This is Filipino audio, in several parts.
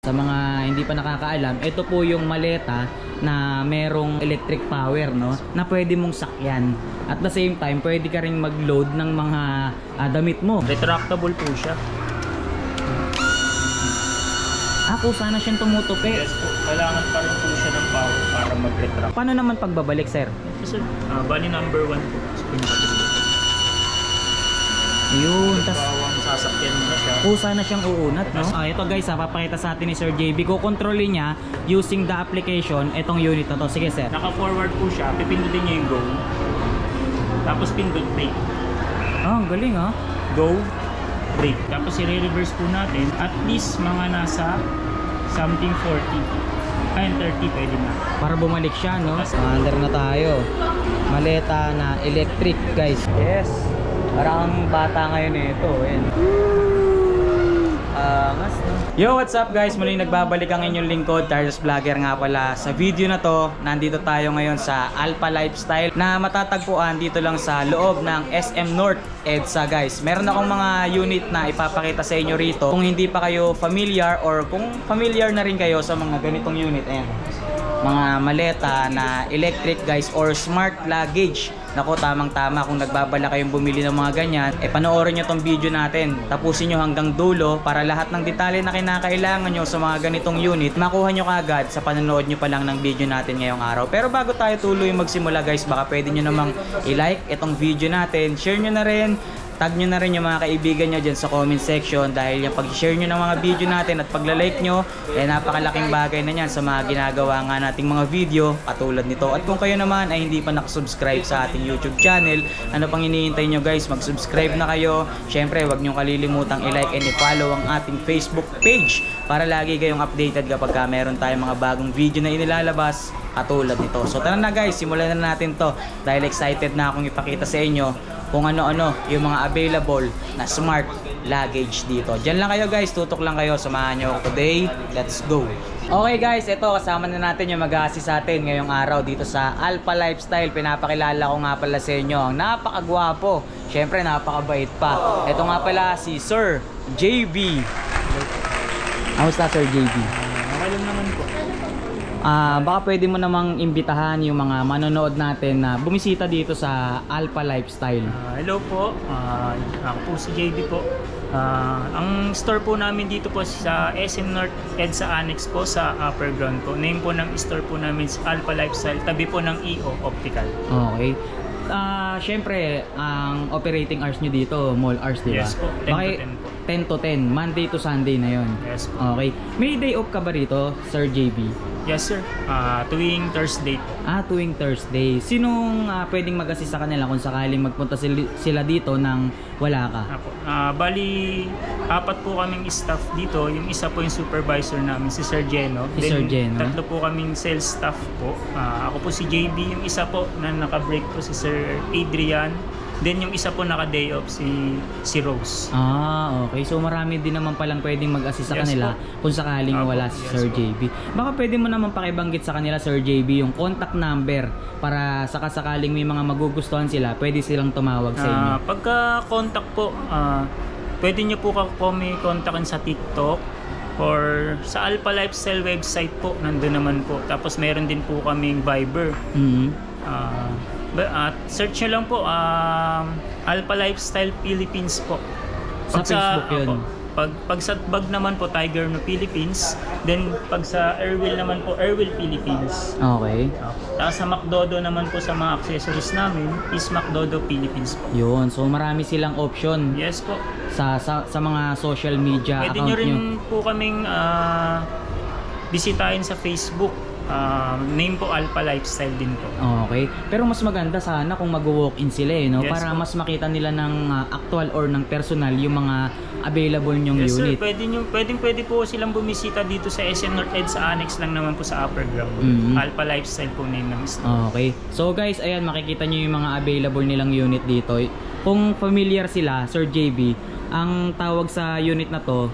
Sa mga hindi pa nakakaalam, ito po yung maleta na merong electric power, no, na pwede mong sakyan. At the same time, pwede ka ring mag-load ng mga damit mo. Retractable po siya. Ako sana siyang tumutupi. Yes po, kailangan pa rin po siya ng power para mag-retract. Paano naman pagbabalik, sir? Sir, bali number 1 po. Ayun, tas bawang sasakyan mo na siya. kusa na siyang uunat, no? Ito guys, papakita sa atin ni Sir JB. Kukontrolin niya using the application itong unit na to. Sige, sir. Naka-forward po siya, pipindutin niyo yung go. Tapos pindot brake. Ang galing, ha? Go, brake. Tapos i-reverse po natin. At least mga nasa something 40. Ayun, 30 pwede na. Para bumalik siya, no? Under na tayo. Maleta na electric, guys. Yes. Parang bata ngayon ito. Ayan. Angas, no? Yo, what's up guys? Muli nagbabalik ang inyong lingkod, Charles Vlogger nga pala. Sa video na to, nandito tayo ngayon sa Alpha Lifestyle na matatagpuan dito lang sa loob ng SM North EDSA, guys. Meron akong mga unit na ipapakita sa inyo rito. Kung hindi pa kayo familiar or kung familiar na rin kayo sa mga ganitong unit, ayan, mga maleta na electric, guys, or smart luggage. Nako, tamang-tama kung nagbabala kayong bumili ng mga ganyan, panoorin nyo tong video natin. Tapusin nyo hanggang dulo para lahat ng detalye na kinakailangan nyo sa mga ganitong unit, makuha nyo kaagad sa panonood nyo pa lang ng video natin ngayong araw. Pero bago tayo tuloy magsimula, guys, baka pwede nyo namang i-like itong video natin, share nyo na rin, tag nyo na rin yung mga kaibigan nyo dyan sa comment section, dahil yung pag-share nyo ng mga video natin at pagla-like nyo, napakalaking bagay na yan sa mga ginagawa nga nating mga video katulad nito. At kung kayo naman ay hindi pa nakasubscribe sa ating YouTube channel, ano pang hinihintay nyo, guys? Mag-subscribe na kayo. Syempre, huwag nyo kalilimutang i-like and i-follow ang ating Facebook page para lagi kayong updated kapag meron tayong mga bagong video na inilalabas katulad nito. So tara na, guys, simulan na natin to dahil excited na akong ipakita sa inyo kung ano-ano yung mga available na smart luggage dito. Diyan lang kayo, guys, tutok lang kayo, samahan nyo ako today. Let's go! Okay, guys, ito kasama na natin yung mag-assist sa atin ngayong araw dito sa Alpha Lifestyle. Pinapakilala ko nga pala sa inyo ang napakagwapo, syempre napakabait pa. Ito nga pala si Sir JB. Kamusta, Sir JB? Okay lang naman po. Baka pwede mo namang imbitahan yung mga manonood natin na bumisita dito sa Alpha Lifestyle. Hello po, ako po si JB po. Ang store po namin dito po sa SM North EDSA Annex po sa upper ground po. Name po ng store po namin is Alpha Lifestyle, tabi po ng EO Optical. Okay. Syempre, ang operating hours nyo dito, mall hours, di ba? Yes po, 10 to 10 po. 10 to 10, Monday to Sunday na yon. Yes po. Okay. May day off ka ba rito, Sir JB? Yes sir, tuwing Thursday po. Tuwing Thursday. Sinong pwedeng mag-assist sa kanila kung sakaling magpunta sila dito nang wala ka? Bali, 4 po kaming staff dito. Yung isa po yung supervisor namin, si Sir Geno. Si Sir Geno. 3 po kaming sales staff po. Ako po si JB. Yung isa po na naka-break po si Sir Adrian. Then yung isa po naka-day off si Rose. Okay. So marami din naman palang pwedeng mag-assist sa kanila kung sakaling wala si Sir JB. Baka pwede mo naman pakibanggit sa kanila, Sir JB, yung contact number para sakasakaling may mga magugustuhan sila, pwede silang tumawag sa inyo. Pagka-contact po, pwede nyo po kami kontakin sa TikTok or sa Alpha Lifestyle website po, nandun naman po. Tapos meron din po kaming Viber. Search nyo lang po Alpha Lifestyle Philippines po. Sa Facebook yun. Pag sa bag naman po, Tiger no Philippines. Then pag sa Airwheel naman po, Airwheel Philippines. Okay. Tapos sa McDodo naman po, sa mga accessories namin is McDodo Philippines po. Yun. So marami silang option. Yes po. Sa mga social media Pwede account nyo rin nyo. po kaming bisitahin sa Facebook. Name po Alpha Lifestyle din po. Okay. Pero mas maganda sana kung mag-walk-in sila, no? Yes, para po. mas makita nila ng actual or ng personal yung mga available nyong Yes unit. Sir, pwede po silang bumisita dito sa SM North EDSA Annex lang naman po sa upper ground. Alpha Lifestyle po name ng store. Okay. So guys, ayan, makikita nyo yung mga available nilang unit dito. Kung familiar sila, Sir JB, ang tawag sa unit na to,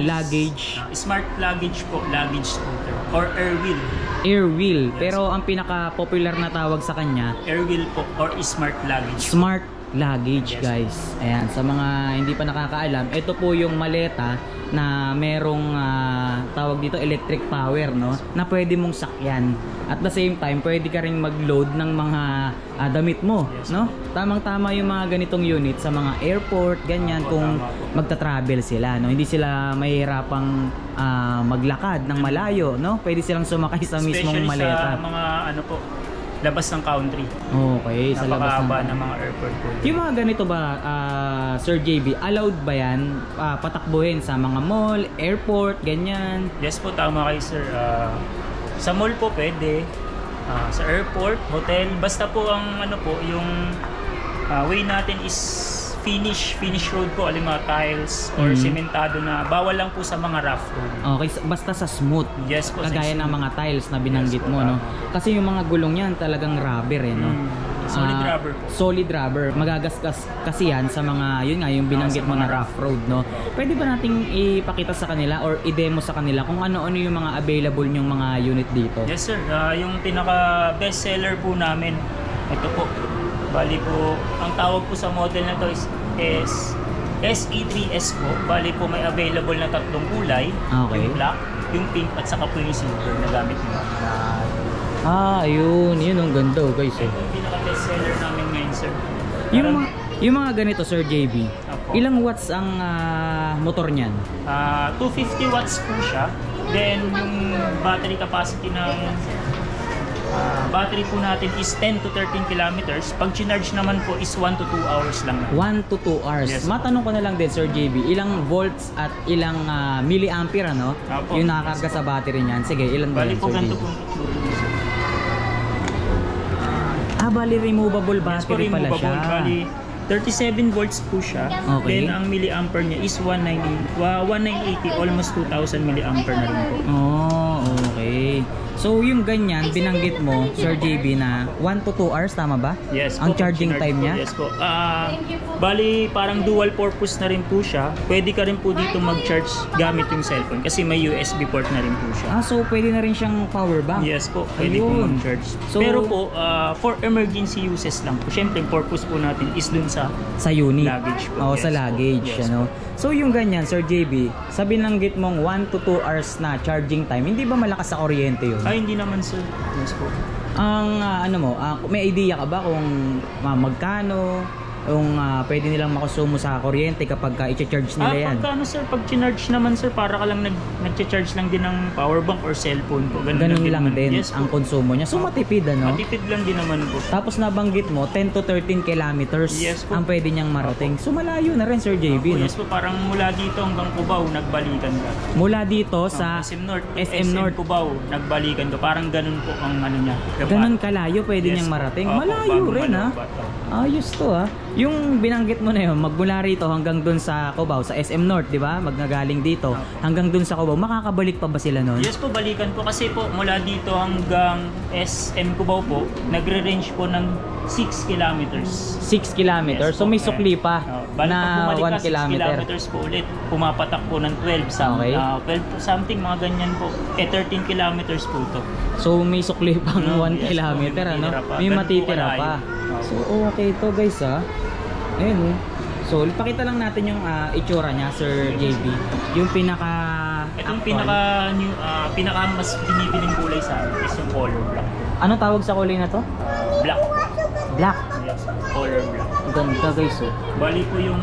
luggage. Smart luggage po, luggage scooter or Airwheel. Airwheel. Yes. Pero ang pinaka-popular na tawag sa kanya, Airwheel po or smart luggage. smart luggage, Yes. guys. Ayan, sa mga hindi pa nakakaalam, ito po yung maleta na merong tawag dito electric power, no, na pwede mong sakyan. At the same time, pwede ka ring mag-load ng mga damit mo, Yes. no? Tamang-tama yung mga ganitong unit sa mga airport, ganyan, Opo, kung tama po. magta-travel sila, no? Hindi sila mahihirapang maglakad ng malayo, no? Pwede silang sumakay sa mismong Especially maleta. sa mga ano po, labas ng country. Okay, sa labas Napakahaba ng... ng mga airport po. Yung mga ganito ba, Sir JB, allowed ba yan patakbuhin sa mga mall, airport, ganyan? Yes po, tama kayo sir. Sa mall po pwede. Sa airport, hotel, basta po ang ano po, yung way natin is finish road po, alin mga tiles or sementado na. Bawal lang po sa mga rough road. Okay, basta sa smooth. Yes po. Kagaya ng mga tiles na binanggit Yes po, mo, no? tama. Kasi yung mga gulong yan talagang rubber, eh, no? Solid rubber po. Solid rubber. Magagasgas kasi yan sa mga, yun nga, yung binanggit sa mo na mga rough road, no? Pwede ba nating ipakita sa kanila or i-demo sa kanila kung ano-ano yung mga available yung mga unit dito? Yes sir, yung pinaka best seller po namin, ito po. Bali po, ang tawag po sa model na to is SE3S po. Bali po may available na tatlong kulay. Okay. Yung black, yung pink at saka po yung silver na gamit nyo. Ayun. Yun ang ganda, guys. Ito yung pinaka best seller namin ngayon sir. Yung mga ganito, Sir JB, Apo. ilang watts ang motor niyan? 250 watts po siya. Then yung battery capacity ng battery po natin is 10 to 13 kilometers. Pag charge naman po is 1 to 2 hours lang. 1 to 2 hours. Yes. Matanong ko na lang din, Sir JB, ilang volts at ilang milliampere, ano? Apo. Yung nakakarga sa battery niyan. Sige, ilan ba Bali yan, po Sir ganito JB? po. Bali removable Yes po, battery pala siya. removable. Bali 37 volts po siya. Okay. Then ang milliampere niya is 1980, almost 2000 milliampere na rin po. Oh, okay. So yung ganyan, binanggit mo, Sir JB, na 1 to 2 hours, tama ba? Yes Ang po, charging pag time po, niya? Yes po. Bali parang dual purpose na rin po siya. Pwede ka rin po dito mag-charge gamit yung cellphone kasi may USB port na rin po siya. So pwede na rin siyang power bank? Yes po, pwede po Ayun. mag-charge. So- Pero po, for emergency uses lang po. Siyempre, yung purpose po natin is dun sa Sa unit? Luggage po, Oo, yes sa po. luggage, Yes ano? So yung ganyan, Sir JB, sa binanggit mong 1 to 2 hours na charging time, hindi ba malakas sa kuryente yun? Ay, hindi naman sir. Yes po. Ang may idea ka ba kung magkano yung pwede nilang makonsumo sa kuryente kapag i-charge nila yan? Pagkano sir, pag charge naman sir, para ka lang nag-charge lang din ng power bank or cellphone po. Ganun lang naman. din Yes ang po. konsumo niya. So matipid, ano? Matipid lang din naman po. Tapos nabanggit mo 10 to 13 kilometers Yes po. ang pwede niyang marating. So malayo na rin, Sir JB, no? Yes po, parang mula dito hanggang Cubao, nagbalikan ka. Mula dito sa SM North, to SM North. Cubao, nagbalikan ka. Parang ganun po ang ano niya. Ganun kalayo pwede Yes niyang po. marating. Opo, Malayo bago rin, ha? Maloobat, opo. Ayos to, ha? Yung binanggit mo na yun, magmula rito hanggang dun sa Cubao, sa SM North, di ba? Magnagaling dito, hanggang dun sa Cubao, makakabalik pa ba sila nun? Yes po, balikan po kasi po mula dito hanggang SM Cubao po, nagre-range po ng 6 kilometers. 6 kilometers, Yes so po, may sukli pa bali, na pag bumalik 1 ka, 6 kilometer. kilometers po ulit, pumapatak po ng 12 Okay. 12 something, mga ganyan po. 13 kilometers po to. So may sukli pang 1 Yes po, kilometer, may ano? matitira pa. May Ganun po matitira kalayo. pa. Oo. So okay to, guys, ha? Ayun, so pakita lang natin yung itsura niya, Sir JB. Yung pinaka Itong actual. pinaka mas binibiling kulay sa amin is yung color black. Ano tawag sa kulay na to? Black. Black. Yes, color black. Ganda, guys, oh. Bali po yung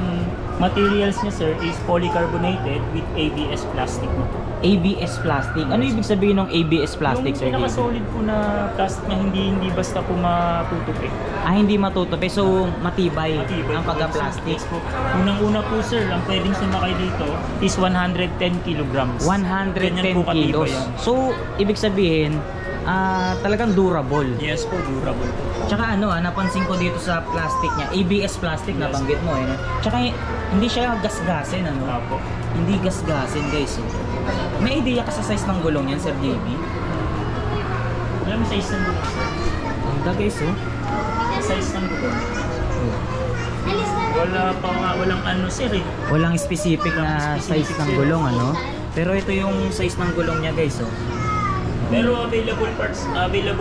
materials niya sir is polycarbonated with ABS plastic na po. ABS plastic. Ano ibig sabihin ng ABS plastic, Yung Sir JB? pinaka-solid po na plastic na hindi basta po matutupi. Hindi matutupi. So, matibay, Matibay ang po. pagka-plastic. Yes po. Unang-una po sir, ang pwedeng sumakay dito is 110 kilograms. 110 Ganyan po katibay kilos. yan. So, ibig sabihin, talagang durable. Yes po, durable po. Tsaka napansin ko dito sa plastic niya, ABS plastic, Yes. nabanggit mo, eh. No? Tsaka, hindi siya gasgasin, ano? Opo. Hindi gasgasin, guys. Oh. May idea ka sa size ng gulong yan, Sir JB? Alam mo size ng gulong sir? Ganda, guys, oh. Size ng gulong. Walang ano sir eh. Walang specific na Walang specific size ng size. gulong, ano? Pero ito yung size ng gulong niya, guys, oh. Pero available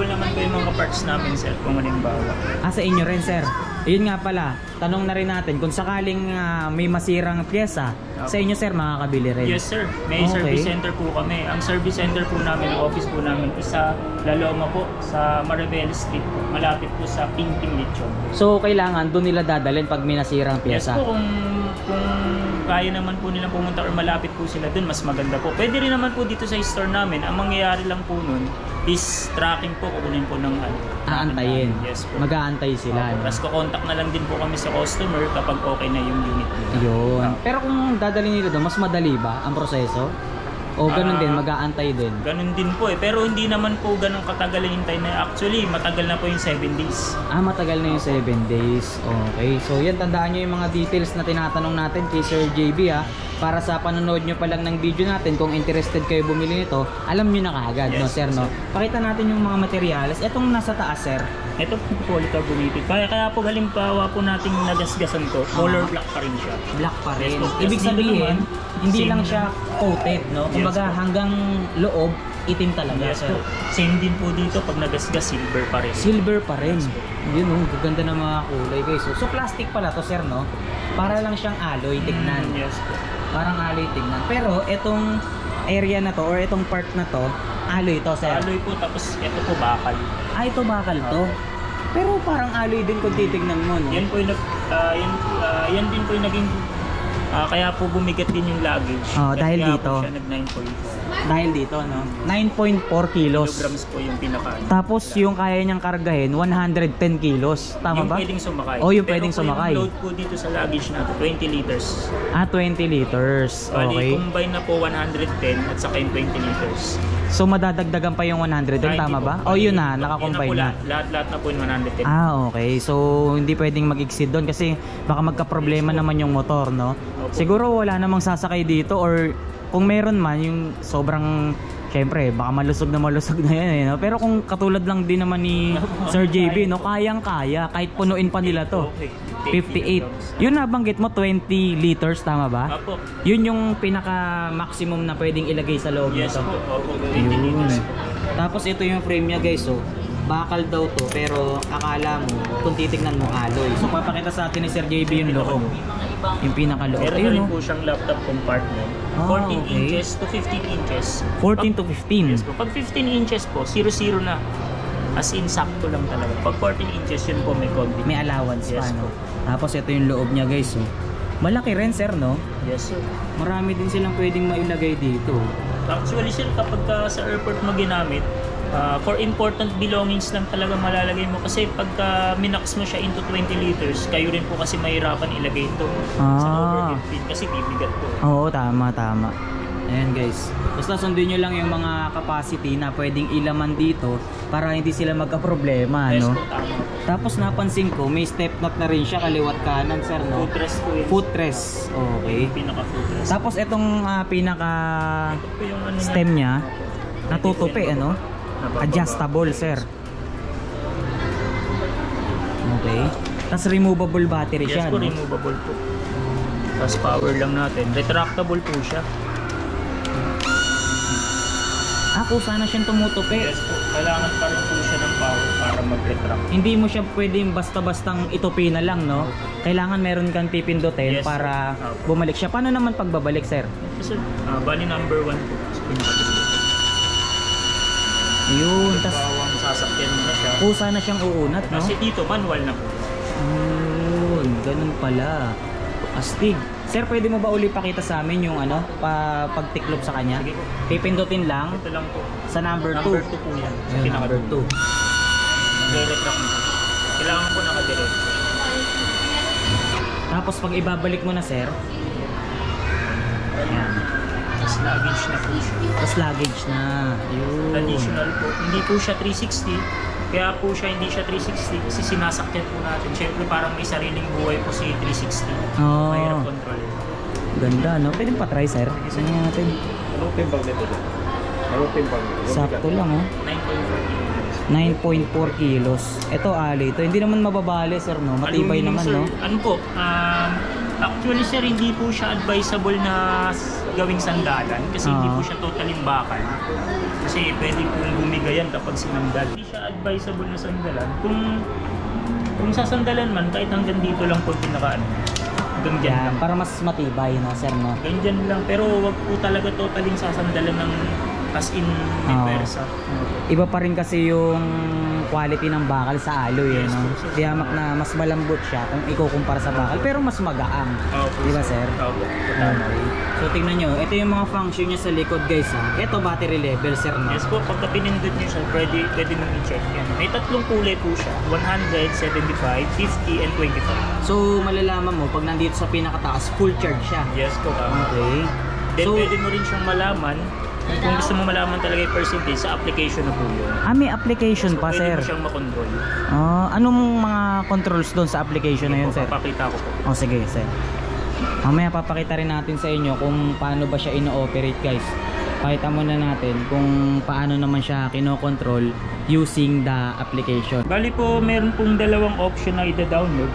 naman po yung mga parts namin, sir, kung halimbawa. Sa inyo rin, sir. Yun nga pala, tanong na rin natin, kung sakaling may masirang pyesa, sa inyo, sir, makakabili rin. Yes, sir. May Okay. service center po kami. Ang service center po namin, ang office po namin, isa Laloma po, sa Maribel Street po. Malapit po sa Pinting Lechon. So, kailangan doon nila dadalhin pag may nasirang Yes pyesa? po, kung kaya naman po nilang pumunta or malapit po sila dun, mas maganda po. Pwede rin naman po dito sa store namin. Ang mangyayari lang po nun is tracking po, kukunin po ng Aantayin. Yes po. Mag-aantay sila. No? Tapos kukontak na lang din po kami sa customer kapag okay na yung unit nila. Yun. Pero kung dadalhin nila doon, mas madali ba ang proseso? O ganun din, mag-aantay din? Ganun din po eh. Pero hindi naman po ganun katagal yung hintay na. Actually, matagal na po yung 7 days. Matagal na yung 7 days. Okay. So, yan, tandaan nyo yung mga details na tinatanong natin kay Sir JB para sa panonood nyo pa lang ng video natin, kung interested kayo bumili nito, alam nyo na kaagad, Yes, no, sir, no? Pakita natin yung mga materials. Etong nasa taas, sir. Ito po polycarbonate. Kaya po halimbawa po nating nagasgasan to, color black pa rin siya. Black pa rin. Yes, po. Ibig Dito sabihin, naman, hindi same lang din. siya coated, no? Yes, Kumbaga, po. hanggang loob, itim talaga, Yes sir. po. Same din po dito pag nagasgas, silver pa rin. Silver pa rin. Yes, po. Yun, gaganda ng mga kulay, guys. So, plastic pala to, sir, no? Para lang siyang alloy, tignan. Yes po. Parang alloy, tignan. Pero, etong area na to, or etong part na to, alloy to, sir. Alloy po, tapos ito po bakal. Ito bakal to. Pero parang alloy din kung titignan mo, no? Yan po yung yan din po yung naging kaya po bumigat din yung luggage. Dahil Kaya dito. po siya nag 9.4 Dahil dito, no? 9.4 kilos. kilograms po yung pinaka. Tapos yung kaya niyang kargahin, 110 kilos. Tama yung ba? pwedeng sumakay. Yung pwedeng Pero sumakay. yung load po dito sa luggage natin, 20 liters. 20 liters. Bali, Okay. combine na po 110 at saka yung 20 liters. So madadagdagan pa yung 110, tama ba? Yun na, nakakombine na. Lahat na po yung 110. Okay. So hindi pwedeng mag-exceed doon kasi baka magka-problema naman yung motor, no? Opo. Siguro wala namang sasakay dito, or kung meron man yung sobrang, syempre baka malusog na yan, eh, no? Pero kung katulad lang din naman ni Sir JB, no, kayang-kaya kahit punuin pa nila to. Okay. 58. Yun nabanggit mo, 20 liters, tama ba? Apo. Yun yung pinaka-maximum na pwedeng ilagay sa loob Yes nito. po. Opo, 20 Yun. liters. Tapos ito yung frame niya, guys. So, bakal daw to, pero akala mo, kung titignan mo, alloy. So, papakita sa atin ni Sir JB yung loob. Yung pinaka-loob. Meron na Ayun, rin no? po siyang laptop compartment. 14 okay. inches to 15 inches. 14 to 15. Yes po. Pag 15 inches po, 0-0 na. As in, sakto lang talaga. Pag 14 inches, yun po may konti. May allowance Yes pa, no? po. Tapos ito yung loob niya, guys. So, malaki rin, sir, no? Yes, sir. Marami din silang pwedeng mailagay dito. Actually, sir, kapag sa airport mo ginamit, for important belongings lang talaga malalagay mo. Kasi pagka minax mo siya into 20 liters, kayo rin po kasi mahirapan ilagay ito sa overhead bin kasi bibigat po. Oo, tama. Ayan, guys. Basta sundin nyo lang yung mga capacity na pwedeng ilaman dito para hindi sila magka-problema, Yes no? po, tama po. Tapos napansin ko, may step knot na rin siya kaliwat kanan, sir, no? Footrest po yun. Footrest. Okay. Pinaka-footrest. Tapos itong pinaka Ito po yung ano stem niya, Opo. natutupi, ano? Nabababa. Adjustable, sir. Okay. Tapos removable battery Yes siya, po, no? removable po. Tapos power lang natin. Retractable po siya. Kung sana siyang tumutupi. Yes po. Kailangan pa rin po siya ng power para mag-retract. Hindi mo siya pwedeng basta-bastang itupi na lang, no? Kailangan meron kang pipindutin Yes, para sir. bumalik siya. Paano naman pagbabalik, sir? Sir, bali number 1 po. So, Yun, tas bawang sasakyan mo na siya. kusa na siyang uunat, no? Kasi dito, manual na po. Yun, ganun pala. Astig. Sir, pwede mo ba uli pakita sa amin yung ano, pagtiklop sa kanya? Sige po. Pipindutin lang Ito lang po. sa number 2. Number 2 po yan. Sa Ayun, number 2. Mag-retract mo. Kailangan po nakadiretso. Tapos pag ibabalik mo na, sir, ayan. Tapos luggage na po siya. Tapos luggage na. Yun. Additional po. Hindi po siya 360. Kaya po siya hindi siya 360 kasi sinasakyan po natin. Siyempre parang may sariling buhay po si 360. Oh. Mahirap control. Ganda, no? Pwede pa try, sir. Ano natin? Anong timbang nito? Anong timbang nito? Sakto lang, oh. 9.4 kilos. Ito, ali. Ito, hindi naman mababali, sir, no? Matibay Aluminum, naman, sir. no? Ano po? Actually, sir, hindi po siya advisable na gawing sandalan kasi hindi po siya totally bakal. Kasi pwede pong bumigayan kapag sinandal. Hindi siya advisable na sandalan. Kung sasandalan man, kahit hanggang dito lang po pinaka hanggang dyan Yan, lang. para mas matibay na sir, no? Ganyan lang, pero wag po talaga totaling sasandalan ng as in may Oo. persa. Iba pa rin kasi yung quality ng bakal sa alloy, Yes, no? po, sir. Tiyamak na mas malambot siya kung ikukumpara sa bakal, pero mas magaang. Opo, Di ba, sir? Opo. Okay. So tingnan nyo, ito yung mga function niya sa likod guys, ha? Ito battery level, sir, no? Yes po, pagka pinindot nyo siya, pwede nyo i-check yan. May tatlong kulay po siya, 100, 75, 50, and 25. So malalaman mo pag nandito sa pinakataas, full charge siya. Yes po, tama. Okay. Then So, pwede mo rin siyang malaman, kung gusto mo malaman talaga yung percentage, sa application na po yun. may application pa, Pwede sir. mo siyang makontrol. Anong mga controls doon sa application na yun, sir? Papakita ko po. Oh, sige, sir. Mamaya papakita rin natin sa inyo kung paano ba siya ino-operate, guys. Pakita muna natin kung paano naman siya kino-control using the application. Bali po, meron pong dalawang option na ida-download.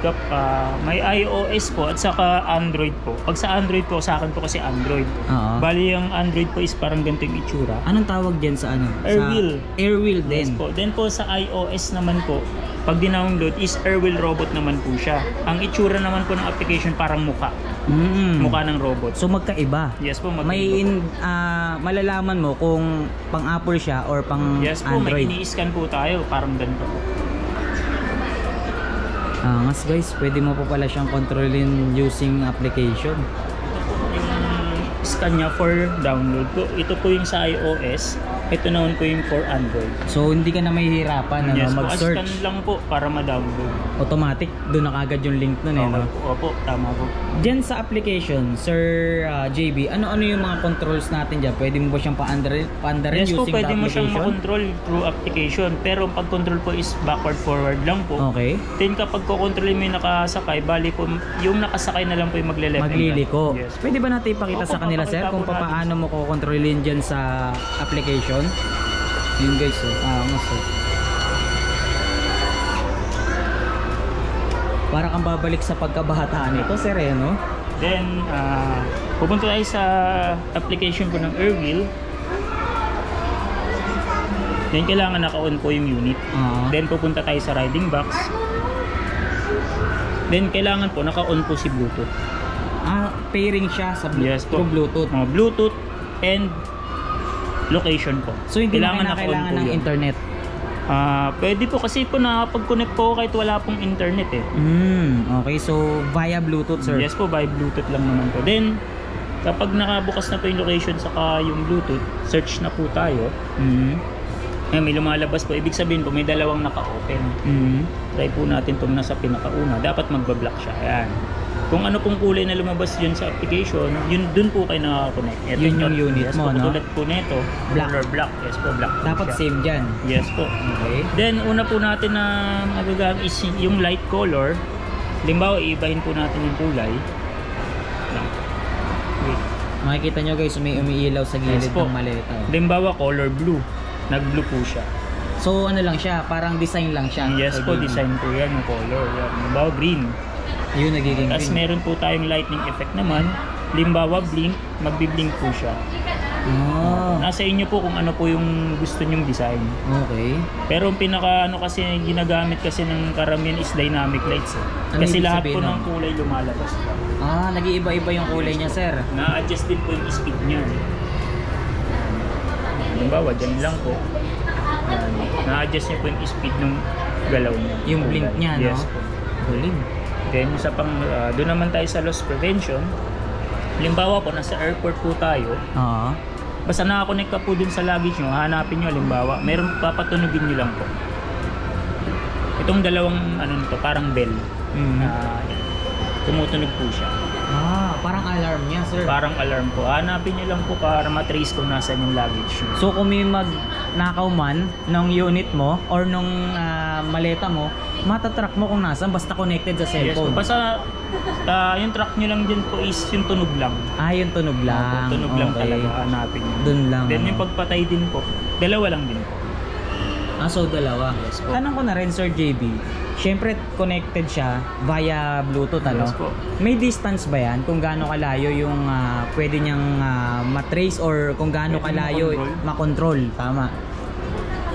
May iOS po at saka Android po. Pag sa Android po, sa akin po kasi Android. Oo. Bali, yung Android po is parang ganito yung itsura. Anong tawag dyan sa ano? Airwheel. Sa Airwheel Yes din. po. Then po sa iOS naman po, pag dinownload is Airwheel Robot naman po siya. Ang itsura naman po ng application parang mukha. Mukha ng robot. So magkaiba. Yes po, Malalaman mo kung pang Apple siya or pang yes po, may Android. ini-scan po tayo. Parang ganito po. Angas, guys, pwede mo po pala siyang controlin using application. Yung scan niya for download po. Ito po yung sa iOS. Ito naman po yung for Android. So hindi ka na mahihirapan Yes po, mag-search. scan lang po para ma-download. Automatic, doon na kagad yung link nun, eh, no? Opo, tama po. Diyan sa application, Sir JB, ano-ano yung mga controls natin dyan? Pwede mo ba siyang paandarin Yes po, using pwede the mo siyang application? makontrol through application. Pero ang pag-control po is backward-forward lang po. Okay. Then kapag kukontrolin mo yung nakasakay, bali po, yung nakasakay na lang po yung magle-left and right. Magliliko. Yes. Pwede ba natin ipakita Opo, sa kanila, sir, papakita kung po natin. paano mo kukontrolin dyan sa application? Yun, guys, angas, Para kang babalik sa pagkabata nito, sir, eh, no? Then, pupunta tayo sa application po ng Airwheel. Then, kailangan naka-on po yung unit. Then, pupunta tayo sa riding box. Then, kailangan po naka-on po si Bluetooth. Pairing siya sa Yes po. through Bluetooth. Bluetooth and location po. So hindi na naka-on kailangan po ng yun. internet. Pwede po kasi po nakapag-connect po kahit wala pong internet eh. Okay, so via Bluetooth, sir. Yes po, by Bluetooth lang naman po. Then, kapag nakabukas na po yung location saka yung Bluetooth, search na po tayo. May lumalabas po. Ibig sabihin po, may dalawang naka-open. Try po natin itong nasa pinakauna. Dapat magba-block siya. Ayan. Kung ano pong kulay na lumabas dyan sa application, yun dun po kayo nakaka-connect. Ito Yun yung unit yes mo, po, no? Tulad po nito, Black. color black. Yes po, black po Dapat siya. same dyan. Yes po. Okay. Then, una po natin na magagamit is yung light color. Halimbawa, iibahin po natin yung kulay. Wait. Makikita nyo, guys, may umiilaw sa gilid Yes po. ng maleta. Halimbawa, color blue. Nag-blue po siya. So ano lang siya, parang design lang siya. Yes po, design po yan yung color. Yan. Halimbawa, green. Yun, nagiging Tapos green. meron po tayong lightning effect naman. Halimbawa, blink. Magbi-blink po siya. Nasa inyo po kung ano po yung gusto nyong design. Okay. Pero ang pinaka ano kasi ginagamit kasi ng karamihan is dynamic lights eh. Ano Kasi ibig lahat sabihin po nun? ng kulay lumalabas. Nag-iiba-iba yung kulay niya, sir. Na-adjust din po yung speed niya. Halimbawa, dyan lang po. Yan. Na-adjust niya po yung speed ng galaw niya. Yung blink niya, no? Yes po. Galing. Then sa doon naman tayo sa loss prevention. Halimbawa po, nasa airport po tayo. Basta nakakonect ka po dun sa luggage nyo, hanapin nyo halimbawa, meron papatunugin nyo lang po. Itong dalawang ano nito, parang bell. Yan. Tumutunog po siya. Parang alarm niya, sir. Parang alarm po. Hanapin nyo lang po para matrace kung nasan yung luggage nyo. So kung may magnakaw man ng unit mo or nung maleta mo, matatrack mo kung nasan basta connected sa Yes po. cellphone. Basta yung track nyo lang dyan po is yung tunog lang. Yung tunog lang. Tunog lang Okay. talaga hanapin nyo. Dun lang. Then yung pagpatay din po, dalawa lang din po. So dalawa. Yes po. Tanong ko na rin, Sir JB, syempre connected siya via Bluetooth, ano? Yes po. May distance ba yan kung gaano kalayo yung pwede niyang matrace or kung gaano Pwede kalayo makontrol? Tama.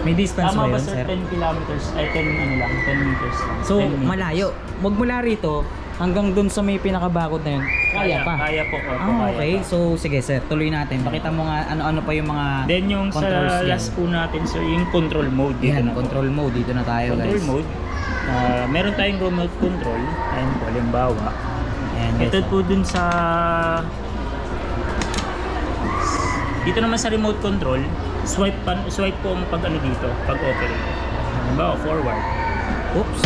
May distance Tama ba ba yun, sir? sir? 10 kilometers, ay 10 ano lang, 10 meters lang. So, 10 meters. malayo. Magmula rito hanggang dun sa may pinakabakod na yun. Kaya pa. Kaya po. Opo, Ah, kaya okay. pa. So, sige sir, tuloy natin. Pakita mo nga ano-ano pa yung mga Then yung controls sa dyan. last po natin sir, yung control mode. Dito Yan, na po. control mode. Dito na tayo, Control guys. mode. Meron tayong remote control. Ayan po, halimbawa. Ayan, guys. Ito po dun sa... Dito naman sa remote control, swipe po ang pag ano dito, pag operate. Halimbawa, forward. Oops.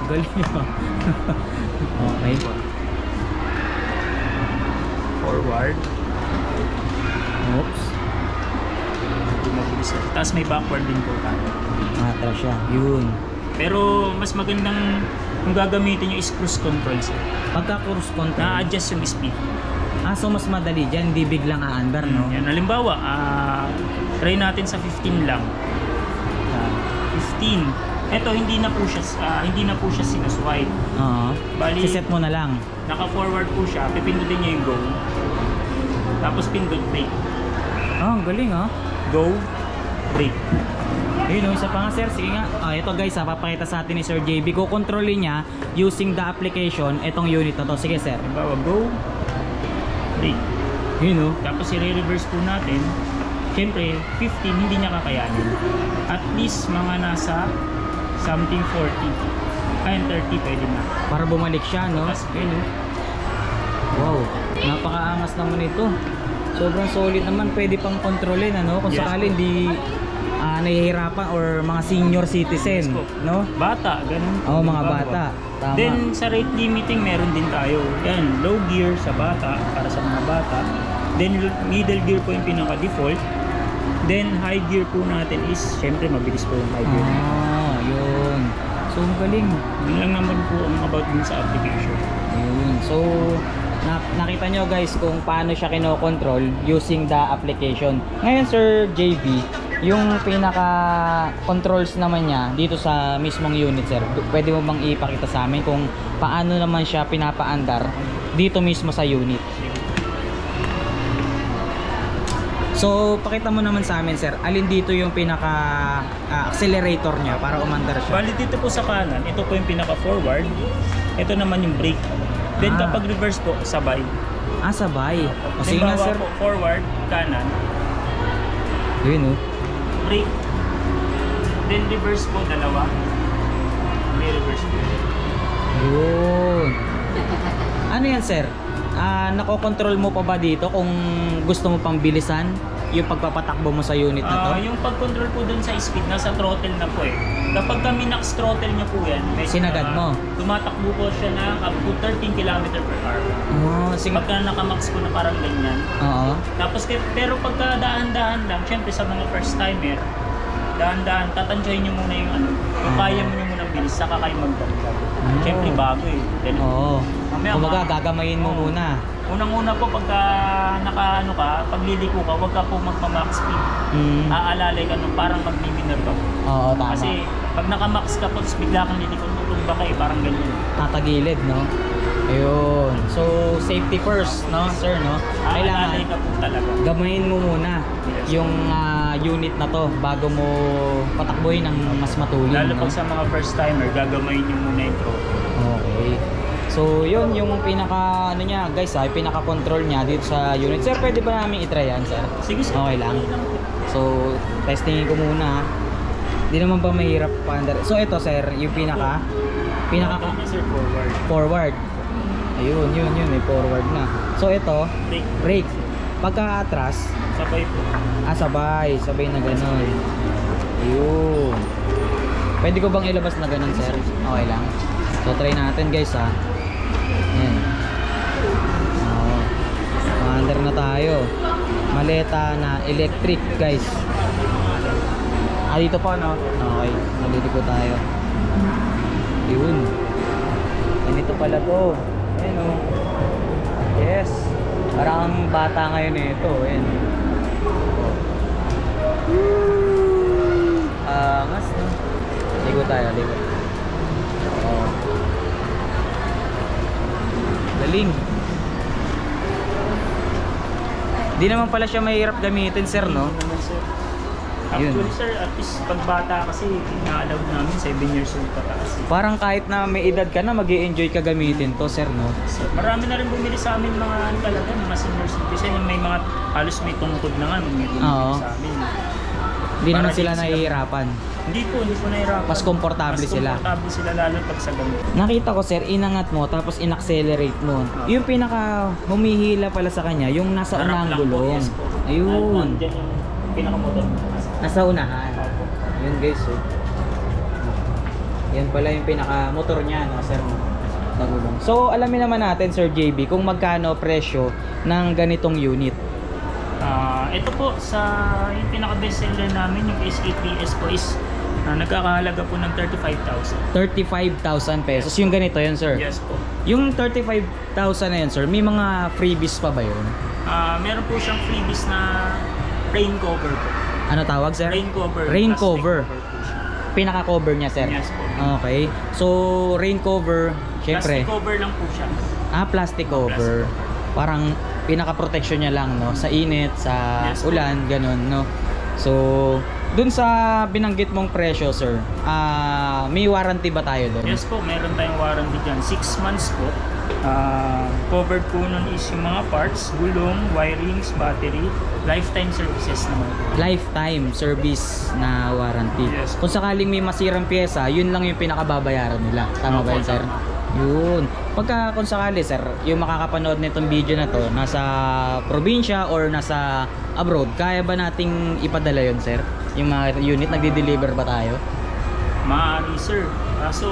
Galing mo. Okay. Forward. Oops. Mabilis. Tapos may backward din po tayo. Matra siya. Yun. Pero mas magandang kung gagamitin nyo is cruise control sir. Pagka cruise control, Na-adjust yung speed. so mas madali dyan. Hindi biglang aandar, no? Yan, halimbawa, try natin sa 15 lang. 15. Ito hindi na po siya sinuswipe. Oo. Bali, Siset mo na lang. naka-forward po siya, pipindutin niyo yung go. Tapos pindot brake. Ang galing, ha? Go, brake. Yun, isa pa nga, sir. Sige nga. Ito guys, papakita sa atin ni Sir JB. Kukontrolin niya using the application itong unit na to. Sige, sir. Halimbawa, go, brake. Yun, oh. Tapos i-reverse po natin. Siyempre, 15 hindi niya kakayanin. At least mga nasa something 40. Ayun, 30 pwede na. Para bumalik siya, no? Tapos, yun, Wow. Napakaangas naman ito. Sobrang solid naman. Pwede pang kontrolin, ano? Kung Yes, sakali po. hindi nahihirapan or mga senior citizen, Yes, po. no? bata, ganun. Oo, mga Halimbawa. bata. Tama. Then sa rate limiting meron din tayo. Yan, low gear sa bata, para sa mga bata. Then middle gear po yung pinaka-default. Then high gear po natin is, syempre mabilis po yung high gear. Yun. So, ang galing. Yun lang naman po ang about din sa application. Yun. So, nakita nyo guys kung paano siya kinokontrol using the application. Ngayon, Sir JB, yung pinaka controls naman niya dito sa mismong unit, sir, pwede mo bang ipakita sa amin kung paano naman siya pinapaandar dito mismo sa unit? So, pakita mo naman sa amin, sir, alin dito yung pinaka accelerator niya para umandar siya? Bali dito po sa kanan, ito po yung pinaka-forward. Ito naman yung brake. Then kapag reverse po, sabay. Sabay. O sige nga, Halimbawa sir. po, forward, kanan, Yun, oh. brake. Then reverse po, dalawa. May reverse po. Yun. Ano yan, sir? Nakokontrol mo pa ba dito kung gusto mo pang bilisan yung pagpapatakbo mo sa unit na to? Yung pag-control po dun sa speed, nasa throttle na po eh. Kapag kami throttle niya po yan, Sinagad mo? tumatakbo po siya na up to 13 km per hour. Sige. Pagka nakamax po na parang ganyan. Oo. Tapos, pero pagka dahan-dahan lang, syempre sa mga first timer, dahan-dahan, tatansyahin nyo muna yung ano. Kung kaya mo nyo muna bilis, saka kayo magdagdag. Syempre bago eh. Ganun. Oo. Mamaya, Kumbaga, gagamayin mo muna. Unang-una po pagka pag liliko ka, huwag ka po magpa-max speed. Aalalay ka nung parang mag-beginner ka. Oo, tama. Kasi pag naka-max ka po, tapos bigla kang liliko, tutumba ka eh, parang ganyan. Tatagilid, no? Ayun. So, safety first, no, sir, no? Aalalay Kailangan ka po talaga. gamayin mo muna Yes. yung unit na to bago mo patakbuhin ng mas matulin. Lalo no? pag sa mga first timer, gagamayin nyo muna yung throttle. Okay. So, yun yung pinaka niya, guys, yung pinaka-control niya dito sa unit. Sir, pwede ba namin i-try yan, sir? Sige, sir. Okay lang. So, testingin ko muna. Hindi naman ba mahirap pa-under? So, ito, sir, yung pinaka Sir, forward. forward. Ayun, yun, may forward na. So, ito, Brake. brake. Pagka atras, Sabay po. sabay na gano'n. Ayun. Pwede ko bang ilabas na gano'n, sir? Okay lang. So, try natin, guys, ha. Ayan. Under na tayo. Maleta na electric, guys. Dito pa, no? Okay, naliliko tayo. Yun. Ganito pala to. Ayan, oh. Yes. Parang ang bata ngayon ito. Ayan. Angas, no? Ligo tayo, ligo. Galing. Di naman pala siya mahirap gamitin, sir, no? Hindi naman, sir. Yun. Actually, sir, at least pag bata kasi, ina-allow namin 7 years old pataas. Parang kahit na may edad ka na, mag-i-enjoy ka gamitin to, sir, no? So, marami na rin bumili sa amin mga ano talaga, mga senior citizen, yung may mga halos may tungkod na nga, may bumili Oo. sa amin. Hindi naman Para sila di sila- nahihirapan. Hindi po nahirapan. Mas komportable sila. Mas komportable sila lalo pag sa gamit. Nakita ko, sir, inangat mo, tapos in-accelerate mo. Yung pinaka humihila pala sa kanya, yung nasa Harap unang lang po, gulong. yes po. Ayun. Diyan yung pinakamotor. Nasa unahan. Opo. Yun, guys, oh. Yan pala yung pinaka-motor niya, no, sir, no? Na gulong. So, alamin naman natin, Sir JB, kung magkano presyo ng ganitong unit. Ito po sa yung pinaka-best seller namin, yung SK3S po is nagkakahalaga po ng 35,000. 35,000 pesos. Yung ganito yun, sir. Yes po. Yung 35,000 na yun, sir, may mga freebies pa ba yun? Meron po siyang freebies na rain cover po. Ano tawag, sir? Rain cover. Rain Plastic cover. po siya. Pinaka-cover niya, sir. Yes po. Okay. So, rain cover, syempre. Plastic cover lang po siya. Plastic cover. Parang pinaka-protection niya lang, no? Sa init, sa Yes, po. ulan, ganun, no? So, dun sa binanggit mong presyo, sir, may warranty ba tayo doon? Yes po, meron tayong warranty dyan. 6 months po. Covered po nun is yung mga parts, gulong, wirings, battery, lifetime services naman po. Lifetime service na warranty. Yes. Kung sakaling may masirang pyesa, yun lang yung pinakababayaran nila. Tama ba Opo, yun, sir? tama. Yun. Pagka kung sakali, sir, yung makakapanood nitong video na to, nasa probinsya or nasa abroad, kaya ba nating ipadala yun, sir? Yung mga unit, nagdi-deliver ba tayo? Maaari, sir. Kaso,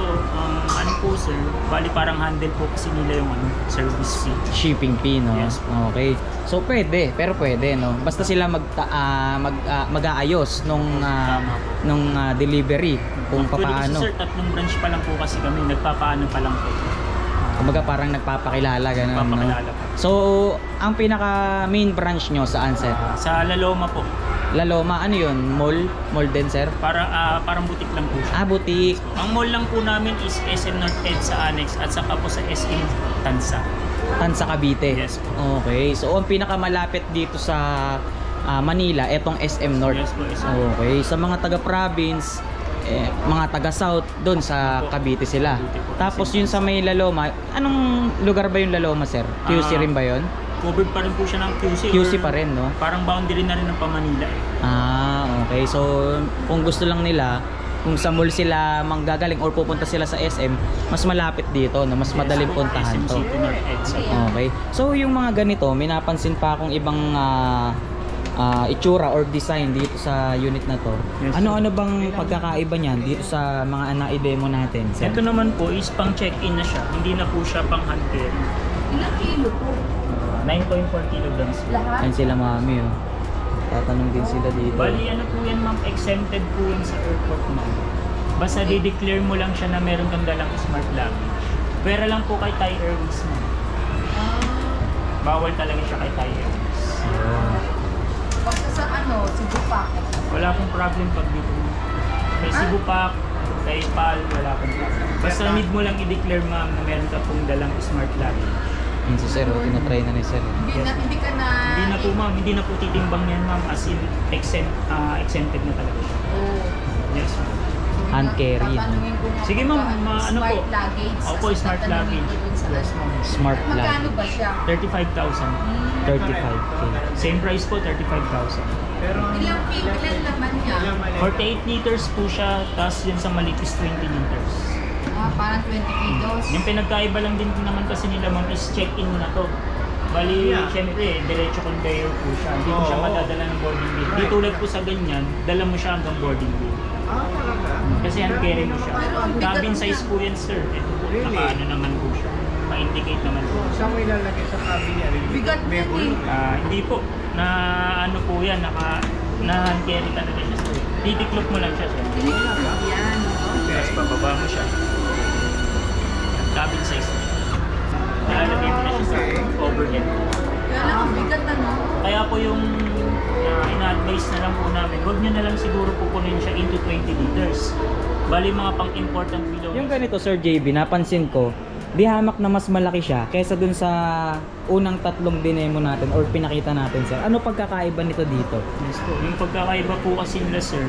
ano po, sir, bali parang handle po kasi nila yung service fee. Shipping fee, no? Yes. Okay. So, pwede. Pero pwede, no? Basta sila mag-aayos nung delivery kung Actually, papaano. kasi, sir, 3 branch pa lang po kasi kami. Nagpapaano pa lang po. Kumbaga parang nagpapakilala, gano'n, no? Nagpapakilala pa. So, ang pinaka main branch nyo saan, sir? Sa Laloma po. La Loma, ano yun? Mall? Mall din, sir? Parang butik lang po siya. Butik. Ang mall lang po namin is SM North Ed sa Annex at saka po sa SM Tansa. Tansa, Cavite. Yes po. Okay. So, ang pinakamalapit dito sa Manila, etong SM North. Yes po, SM. Okay. Sa mga taga-province, mga taga-south, doon sa Cavite sila. Cavite po. Tapos yun sa may La Loma, anong lugar ba yung La Loma, sir? QC rin ba yun? Covered pa rin po siya ng QC. QC or pa rin, no? Parang boundary na rin ng Pamanila eh. Okay. So, kung gusto lang nila, kung sa mall sila manggagaling or pupunta sila sa SM, mas malapit dito, no? Mas madaling Yes po, puntahan SM to. City North Ed sa Okay. So, yung mga ganito, may napansin pa akong ibang itsura or design dito sa unit na to. Yes, Ano-ano bang pagkakaiba niyan dito sa mga na-demo natin, sir? Ito naman po is pang check-in na siya. Hindi na po siya pang hand carry. Ilang kilo po? 9.4 kilograms. Lahat? Ayan sila, mami, oh. Tatanong din sila dito. Bali, ano po yan, ma'am? Exempted po yan sa airport, ma'am. Basta di-declare mo lang siya na meron kang dalang smart luggage. Pwera lang po kay Thai Airways, ma'am. Bawal talaga siya kay Thai Airways. Basta sa Cebu Pack. Wala pong problem pag dito. Kay Cebu Pack, kay PAL, wala pong problem. Basta need mo lang i-declare, ma'am, na meron ka pong dalang smart luggage. Yun si sir, oh. Tinatry na ni sir. Hindi ka na... Hindi na po, ma'am. Hindi na po titimbang yan, ma'am. As in, exempted na talaga siya. Oo. Yes, ma'am. Hand carry. Tatanungin ko nga Sige, kung ma'am, paano ano po? smart luggage. Opo, smart Tatanungin luggage. ko dun sa Yes, ma'am. Smart Magkano lang. ba siya? 35,000. 35K. Same price po, 35,000. Ilang laman niya? 48 liters po siya, tapos yun sa malitis 20 liters. Parang 20 kilos. Yung pinagkaiba lang din naman kasi nila, ma'am, is check-in na to. Bali, syempre, diretso conveyor po siya. Hindi mo siya madadala ng boarding bill. Di tulad po sa ganyan, dala mo siya hanggang boarding bill. Kasi hand carry mo siya. Cabin size po yan, sir. Ito po, naka-ano naman po siya. Pa-indicate naman po. Saan mo ilalagay sa cabin niya? Bigat na eh. Hindi po. Na ano po yan, na hand carry talaga siya, sir. Titiklop mo lang siya, sir. Yan. Tapos bababa mo siya. Cabin size na siya. Nalalagay mo na siya sa overhead. Kaya lang ang bigat Kaya po yung ina-advise na lang po namin, huwag nyo na lang siguro pupunin siya into 20 liters. Bali mga pang-important below. Yung ganito, Sir JB, napansin ko, di hamak na mas malaki siya kaysa dun sa unang tatlong dinemo natin or pinakita natin, sir. Ano pagkakaiba nito dito? Yes po. Yung pagkakaiba po kasi nila, sir,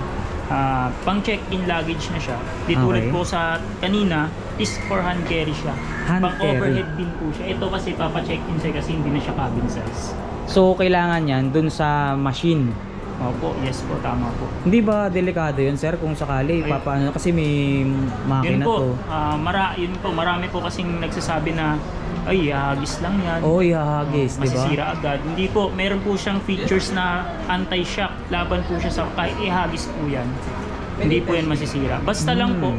pang check-in luggage na siya. Di tulad Okay. po sa kanina is for hand carry siya. Hand Pang carry. overhead bin po siya. Ito kasi papa-check-in siya kasi hindi na siya cabin size. So, kailangan yan dun sa machine. Opo, yes po, tama po. Hindi ba delikado yun, sir? Kung sakali, Ay. papaano? Kasi may makina Yun po, to. yun po, marami po kasing nagsasabi na ay, hagis lang yan. Oh, ihahagis, di ba? Masisira agad. Hindi po, meron po siyang features na anti-shock. Laban po siya sa kahit ihagis po yan. Hindi po yan masisira. Basta lang po,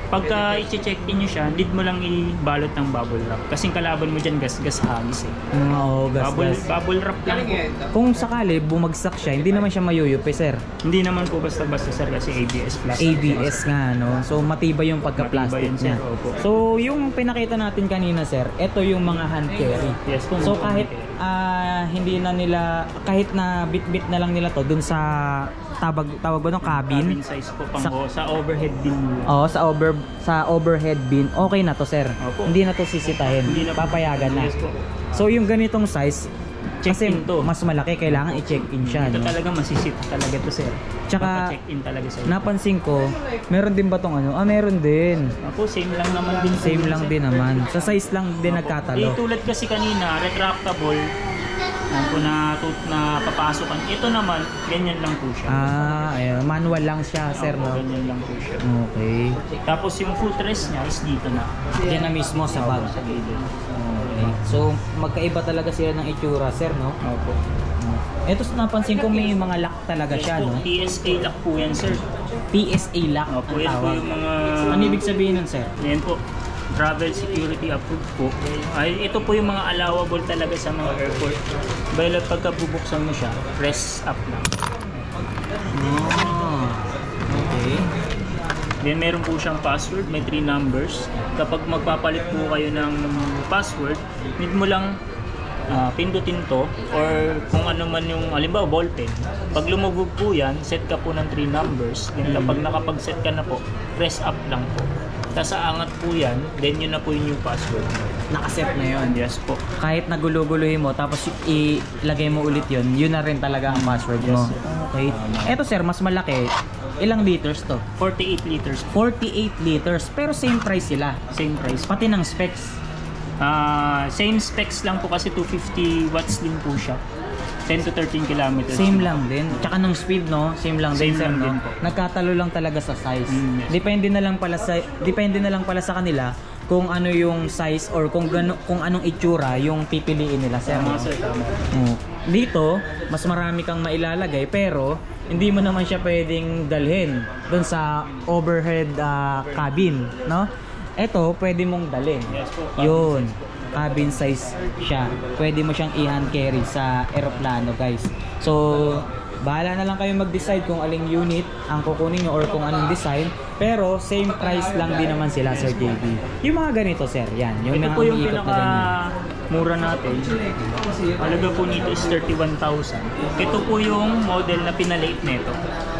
pagka i-check-in nyo siya, need mo lang ibalot ng bubble wrap. Kasing kalaban mo dyan, gas hagis eh. Oo, Bubble, gas. bubble wrap lang po. Kung sakali, bumagsak siya, hindi naman siya mayuyupi, sir. Hindi naman po basta-basta sir kasi ABS plastic. ABS nga, no? So, matibay yung pagka-plastic Matibay yun, niya. sir. Opo. So, yung pinakita natin kanina, sir, ito yung mga hand carry. Yes po. So, kahit hindi na nila, kahit na bit-bit na lang nila to dun sa tawag ba ng cabin? Cabin size po sa overhead bin. Oo, sa overhead bin, okay na to, sir. Opo. Hindi na to sisitahin. Hindi na po. Papayagan na. Yes po. So, yung ganitong size, kasi Check-in to. mas malaki, kailangan i-check-in siya, Ito no? talaga masisita talaga to sir. Tsaka, check-in talaga sir. Napansin ko, meron din ba tong ano? Ah, meron din. Ako, same lang naman din. Same lang din naman. Sa size lang din Opo. nagkatalo. Tulad kasi kanina, retractable. Kung na papasokan. Ito naman, ganyan lang po siya. Ah, ayun. Manual lang siya, sir, Opo, no? ganyan lang po siya. Okay. Tapos yung footrest niya is dito na. Yan na mismo sa bag. Sa gilid. Okay. So, magkaiba talaga sila ng itsura, sir, no? Opo. Ito napansin ko may mga lock talaga siya, no? PSA lock po yan sir. PSA lock Opo, ang yan po tawag. yung mga... Ano ibig sabihin nun, sir? Yan po. Travel security approved po. Ay, ito po yung mga allowable talaga sa mga airport. Bale, pagka bubuksan mo siya, press up lang. Oh, okay. Then meron po siyang password, may 3 numbers. Kapag magpapalit po kayo ng password, need mo lang pindutin to or kung ano man yung halimbawa ballpen. Pag lumugog po yan, set ka po ng 3 numbers. Then kapag nakapag-set ka na po, press up lang po. Tapos aangat po yan, then yun na po yung new password. Nakaset na yun. Yes po. Kahit naguluguluhin mo, tapos ilagay mo ulit yun, yun na rin talaga ang password mo. Yes, sir. Okay. Eto, sir, mas malaki. Ilang liters to? 48 liters. 48 liters. Pero same price sila. Same price. Pati ng specs. Same specs lang po kasi 250 watts din po siya. 10 to 13 kilometers. Same lang din. Tsaka ng speed, no? Same lang din, Same sir, lang no? din po. Nagkatalo lang talaga sa size. Yes. Depende na lang pala sa kanila kung ano yung size or kung anong itsura yung pipiliin nila, sir. Tama no? sir, tama. Dito, mas marami kang mailalagay pero hindi mo naman siya pwedeng dalhin doon sa overhead cabin, no? Ito, pwede mong dalhin. Yes po. Yun, cabin size siya. Pwede mo siyang i-hand carry sa eroplano, guys. So, bahala na lang kayo mag-decide kung aling unit ang kukunin nyo or kung anong design. Pero, same price lang din naman sila, Sir JB. Yung mga ganito, sir, yan. Yung Ito mga po yung umiikot na ganyan. mura natin. Halaga po nito is 31,000. Ito po yung model na pinaliit nito.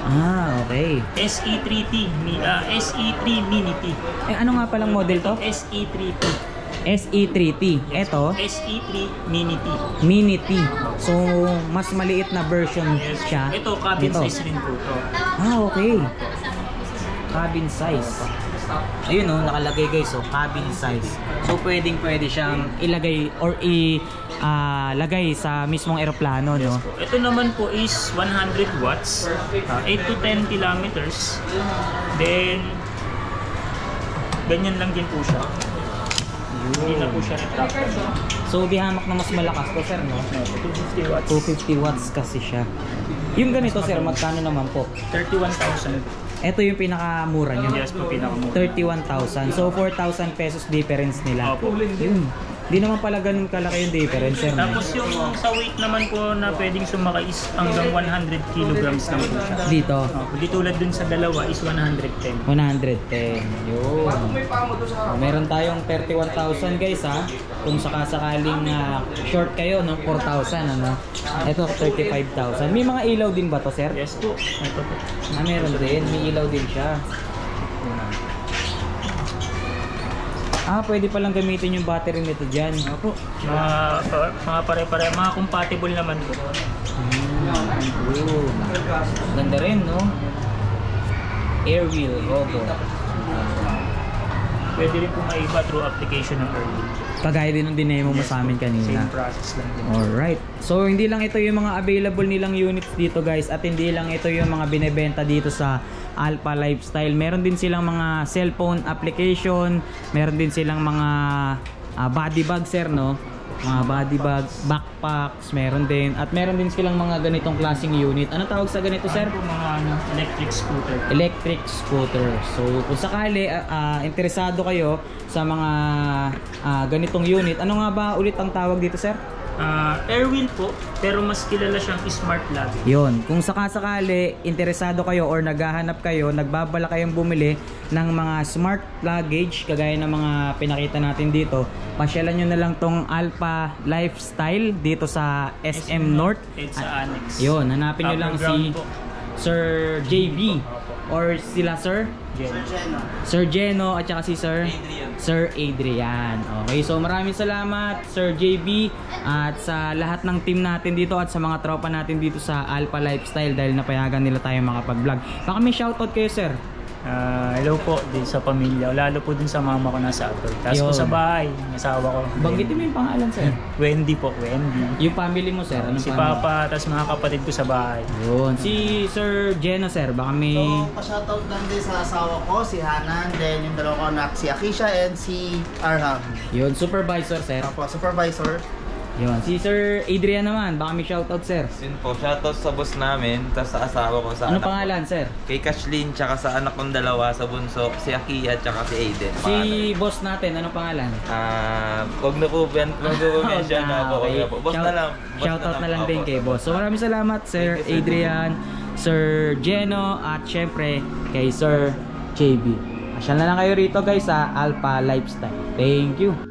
Ah, okay. SE3T, SE3 Mini T. Eh, ano nga palang model to? SE3T. SE3T. Ito, SE3 Mini T. Mini T. So, mas maliit na version siya. Ito, cabin nito. size rin po ito. Ah, okay. Cabin size. Ayun oh, nakalagay guys, so cabin size. So pwede siyang ilagay or lagay sa mismong eroplano, no? Ito naman po is 100 watts, 8 to 10 kilometers. Then, ganyan lang din po siya. Hindi na po siya retractable. So di hamak na mas malakas to, sir, no? 250 watts. 250 watts kasi siya. Yung ganito, sir, magkano naman po? 31,000. Ito yung pinakamura nyo. Yes po, pinakamura. 31,000. So 4,000 pesos difference nila. Opo. Yun. Di naman pala ganun kalaki yung difference, sir. no? Tapos yung sa weight naman po na pwedeng sumakay is hanggang 100 kilograms lang po siya. Dito, Di tulad dun sa dalawa is 110. 110. Yun. Meron tayong 31,000 guys, ha. Kung sakasakaling short kayo, no, 4,000, ano. Ito 35,000. May mga ilaw din ba to, sir? Yes po. Ito po. Meron din. May ilaw din siya. Pwede palang gamitin yung battery nito dyan. Opo. Mga pare-pare, mga compatible naman po. Ooh. Ganda rin, no? Air wheel, opo. Pwede rin po maiba through application ng Early. Kagaya din ng dinemo mo sa amin kanina. Same process lang din. Alright. So hindi lang ito yung mga available nilang units dito guys, at hindi lang ito yung mga binebenta dito sa Alpha Lifestyle. Meron din silang mga cellphone application, meron din silang mga body bag sir, no? Mga body bag, backpacks, meron din. At meron din silang mga ganitong klaseng unit. Ano tawag sa ganito sir? Ano po mga electric scooter? Electric scooter. So kung sakali interesado kayo sa mga ganitong unit, ano nga ba ulit ang tawag dito sir? Air wheel po, pero mas kilala siyang smart luggage. Yon, kung sakasakali interesado kayo or naghahanap kayo, nagbabala kayong bumili ng mga smart luggage kagaya ng mga pinakita natin dito, pasyalan nyo na lang tong Alpha Lifestyle dito sa SM North. Sa Annex. Yon, hanapin nyo lang si Upper ground po. Sir JB or sila Sir Jen. Sir Geno at saka si Sir Adrian. Okay, so maraming salamat Sir JB at sa lahat ng team natin dito at sa mga tropa natin dito sa Alpha Lifestyle dahil napayagan nila tayo makapag-vlog. Baka may shoutout kayo sir. Hello po din sa pamilya, lalo po din sa mama ko nasa abroad. Tapos po Yun. sa bahay, yung asawa ko. Banggitin mo yung pangalan sir. Wendy po, Wendy. Yung family mo sir. Anong Si pangalan? Papa, tapos mga kapatid ko sa bahay. Yun. Si Sir Geno sir, baka may... So, pa-shoutout lang din sa asawa ko, si Hanan, then yung dalawa ko anak, si Akisha and si Arham. Yun, supervisor sir. Ako, supervisor. Yun. Si Sir Adrian naman, baka may shoutout sir. Yun po, shoutout sa boss namin, tapos sa asawa ko, sa Ano anak pangalan sir? ko. Kay Kashlyn, tsaka sa anak kong dalawa, sa bunso, si Akia, tsaka si Aiden. Si boss natin, ano pangalan? Huwag na po, mag-mention na po. Okay. Boss na lang. Boss Shoutout na lang din Opo. kay boss. So maraming salamat Sir Thank you, sir. Adrian, Sir Geno at syempre kay Sir JB. Asyal na lang kayo rito guys sa Alpha Lifestyle. Thank you.